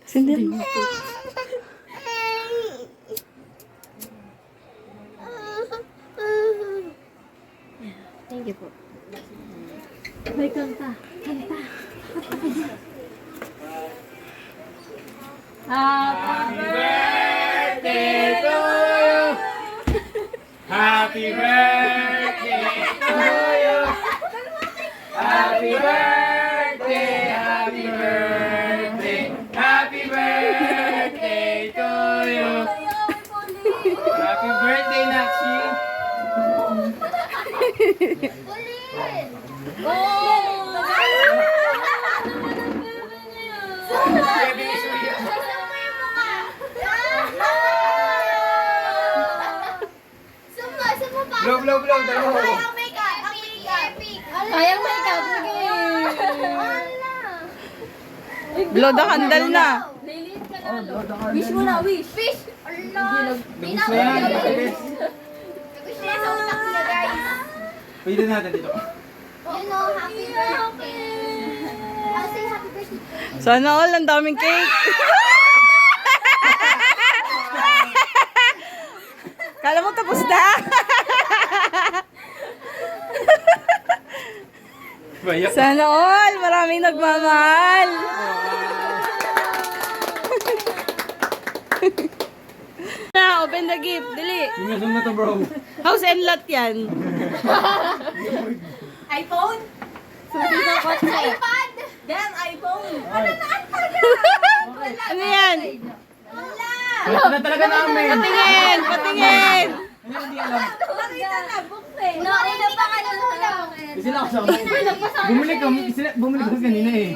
Sindir mo. Thank you po. May kanta. Kanta. Happy birthday to you. Happy birthday to you. Happy birthday, happy birthday, happy birthday to you. Happy birthday, Nakshi. Blow, blow, blow. Dalawa. Kayang may ikaw. Sige. Blow the candle na. Lilit ka na. Wish mo na, wish. Fish! Allah! Lubis na yan. Lubis. Wish niya sa utak niya, guys. Pwede natin dito. You know, happy birthday! I'll say happy birthday. Sana all, ang daming cake. Kala mo tapos na? Bayak. Sana all, maraming nagmamahal. Na, open the gift, dili. Sinasong na to, bro. House and lot yan. iPhone? Susi sa kotse. iPad! Damn, iPhone. Ano yan? Wala! Ito na talaga namin. Patingin, patingin. Ano hindi alam? Nakita na, bukse. Naku na pa ka lang Kasi nakasama. Bumili ka kanina eh.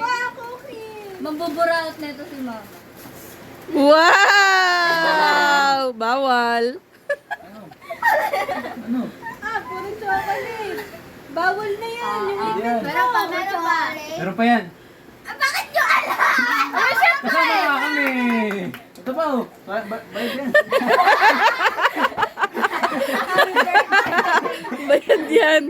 Mambuburaot na ito si Mama. Wow! Bawal. Puro chocolate. Bawal na yan. Yan. Meron pa, meron pa. Meron pa yan. Bakit nyo alam? Kasama nga kami. Ito pa oh. Bayad yan. Bayad yan.